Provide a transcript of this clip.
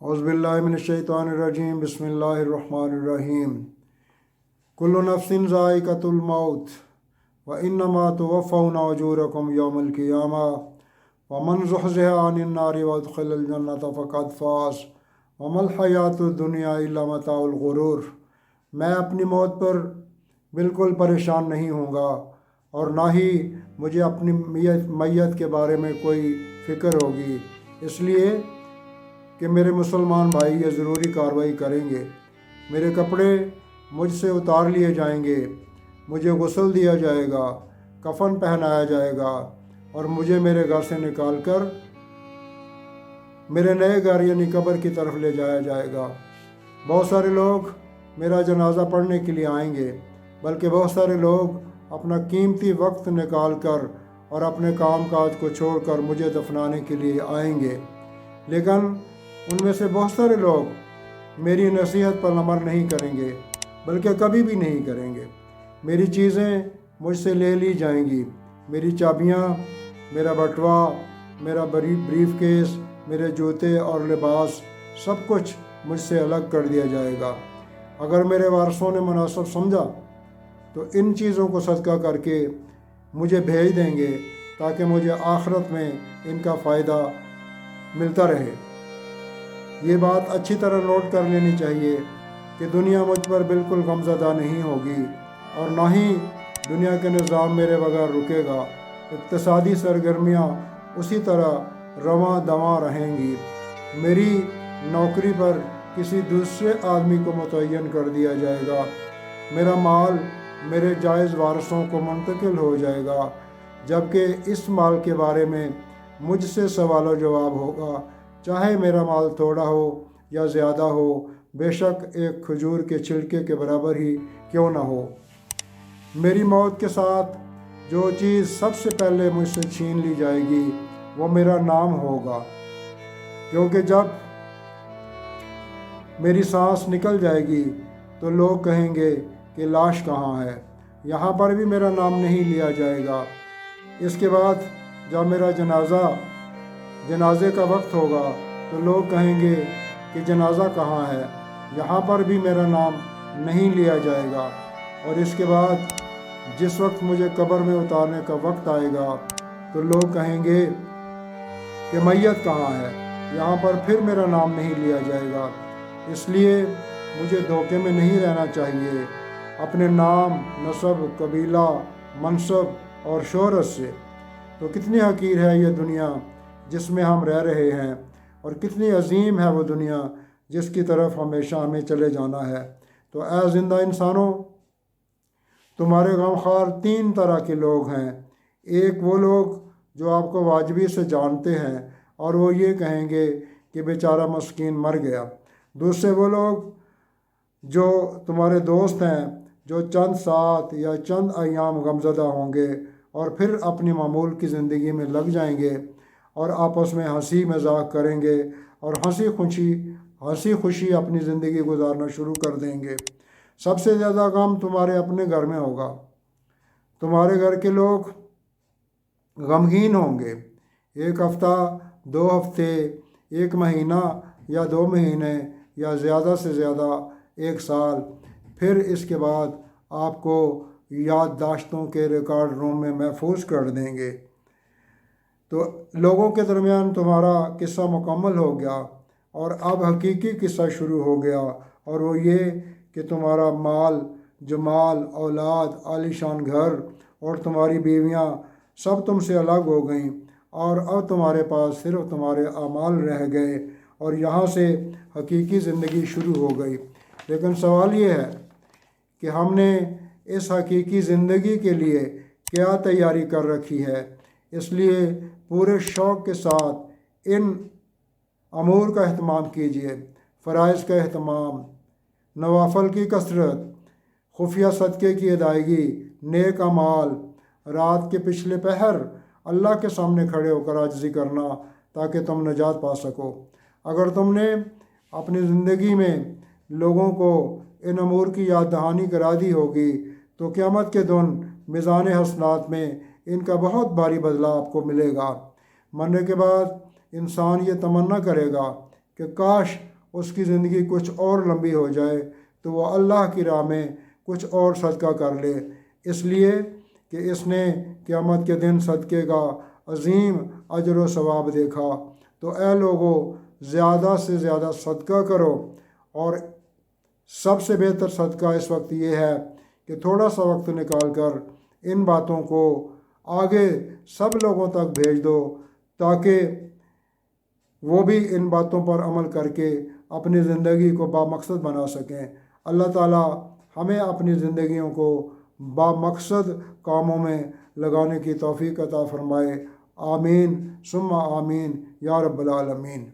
औज़ुबिल्लाहि मिनश्शैतानिर्रजीम बिस्मिल्लाहिर्रहमानिर्रहीम। कुल्लु नफ्सिन ज़ाइक़तुल मौत व इन्नमा तुवफ़्फ़ौना उजूरकुम यौमल क़ियामा व मन ज़ुहज़िहा अनिन नारि व उद्ख़िलल जन्नत फ़क़द फ़ाज़ व मल हयातुद दुनिया इल्ला मताउल ग़ुरूर। मैं अपनी मौत पर बिल्कुल परेशान नहीं होऊंगा और ना ही मुझे अपनी मैयत के बारे में कोई फ़िक्र होगी, इसलिए कि मेरे मुसलमान भाई ये ज़रूरी कार्रवाई करेंगे। मेरे कपड़े मुझसे उतार लिए जाएंगे, मुझे गुस्ल दिया जाएगा, कफ़न पहनाया जाएगा और मुझे मेरे घर से निकालकर मेरे नए घर यानी कब्र की तरफ ले जाया जाएगा। बहुत सारे लोग मेरा जनाज़ा पढ़ने के लिए आएंगे, बल्कि बहुत सारे लोग अपना कीमती वक्त निकाल कर और अपने काम काज को छोड़कर मुझे दफनाने के लिए आएंगे। लेकिन उनमें से बहुत सारे लोग मेरी नसीहत पर अमल नहीं करेंगे, बल्कि कभी भी नहीं करेंगे। मेरी चीज़ें मुझसे ले ली जाएंगी, मेरी चाबियाँ, मेरा बटवा, मेरा ब्रीफ केस, मेरे जूते और लिबास, सब कुछ मुझसे अलग कर दिया जाएगा। अगर मेरे वारसों ने मुनासिब समझा तो इन चीज़ों को सदका करके मुझे भेज देंगे ताकि मुझे आखिरत में इनका फ़ायदा मिलता रहे। ये बात अच्छी तरह नोट कर लेनी चाहिए कि दुनिया मुझ पर बिल्कुल गमज़दा नहीं होगी और ना ही दुनिया के निज़ाम मेरे बगैर रुकेगा। इक़्तिसादी सरगर्मियाँ उसी तरह रवां दवां रहेंगी। मेरी नौकरी पर किसी दूसरे आदमी को मुतय्यन कर दिया जाएगा। मेरा माल मेरे जायज़ वारसों को मुंतकिल हो जाएगा, जबकि इस माल के बारे में मुझसे सवाल जवाब होगा, चाहे मेरा माल थोड़ा हो या ज़्यादा हो, बेशक एक खजूर के छिलके के बराबर ही क्यों ना हो। मेरी मौत के साथ जो चीज़ सबसे पहले मुझसे छीन ली जाएगी वो मेरा नाम होगा, क्योंकि जब मेरी सांस निकल जाएगी तो लोग कहेंगे कि लाश कहाँ है। यहाँ पर भी मेरा नाम नहीं लिया जाएगा। इसके बाद जब मेरा जनाजे का वक्त होगा तो लोग कहेंगे कि जनाजा कहाँ है, यहाँ पर भी मेरा नाम नहीं लिया जाएगा। और इसके बाद जिस वक्त मुझे कब्र में उतारने का वक्त आएगा तो लोग कहेंगे कि मैयत कहाँ है, यहाँ पर फिर मेरा नाम नहीं लिया जाएगा। इसलिए मुझे धोखे में नहीं रहना चाहिए अपने नाम, नसब, कबीला, मनसब और शोहरत से। तो कितनी हकीर है ये दुनिया जिसमें हम रह रहे हैं और कितनी अजीम है वो दुनिया जिसकी तरफ हमेशा हमें चले जाना है। तो ऐ ज़िंदा इंसानों, तुम्हारे गमख्वार तीन तरह के लोग हैं। एक वो लोग जो आपको वाजिबी से जानते हैं और वो ये कहेंगे कि बेचारा मस्कीन मर गया। दूसरे वो लोग जो तुम्हारे दोस्त हैं, जो चंद साथ या चंद अयाम गमज़दा होंगे और फिर अपनी मामूल की ज़िंदगी में लग जाएंगे और आपस में हंसी मजाक करेंगे और हंसी खुशी अपनी ज़िंदगी गुजारना शुरू कर देंगे। सबसे ज़्यादा गम तुम्हारे अपने घर में होगा। तुम्हारे घर के लोग गमगीन होंगे। एक हफ़्ता, 2 हफ्ते, 1 महीना या 2 महीने या ज़्यादा से ज़्यादा 1 साल, फिर इसके बाद आपको याददाश्तों के रिकॉर्ड रूम में महफूज कर देंगे। तो लोगों के दरमियान तुम्हारा किस्सा मुकम्मल हो गया और अब हकीकी किस्सा शुरू हो गया, और वो ये कि तुम्हारा माल, जमाल, औलाद, आलीशान घर और तुम्हारी बीवियां सब तुमसे अलग हो गईं और अब तुम्हारे पास सिर्फ तुम्हारे अमाल रह गए और यहाँ से हकीकी ज़िंदगी शुरू हो गई। लेकिन सवाल ये है कि हमने इस हकीकी ज़िंदगी के लिए क्या तैयारी कर रखी है। इसलिए पूरे शौक़ के साथ इन अमूर का अहतमाम कीजिए। फ़राइज़ का अहतमाम, नवाफ़ल की कसरत, खुफिया सदक़े की अदायगी, नेक अमाल, रात के पिछले पहर अल्लाह के सामने खड़े होकर आजिज़ी करना ताकि तुम नजात पा सको। अगर तुमने अपनी ज़िंदगी में लोगों को इन अमूर की याद दहानी करा दी होगी तो क़यामत के दिन मीज़ान हसनात में इनका बहुत भारी बदला आपको मिलेगा। मरने के बाद इंसान ये तमन्ना करेगा کہ کاش اس کی زندگی کچھ اور لمبی ہو جائے تو وہ اللہ کی راہ میں کچھ اور صدقہ کر لے، اس لیے کہ اس نے قیامت کے دن صدقے کا عظیم اجر و ثواب دیکھا۔ تو اے لوگو، زیادہ سے زیادہ صدقہ کرو، اور سب سے بہتر صدقہ اس وقت یہ ہے کہ تھوڑا سا وقت نکال کر ان باتوں کو آگے سب لوگوں تک بھیج دو، تاکہ وہ بھی ان باتوں پر عمل کر کے اپنی زندگی کو بامقصد بنا سکیں۔ اللہ تعالیٰ ہمیں اپنی زندگیوں کو بامقصد کاموں میں لگانے کی توفیق عطا فرمائے۔ آمین ثم آمین یا رب العالمین۔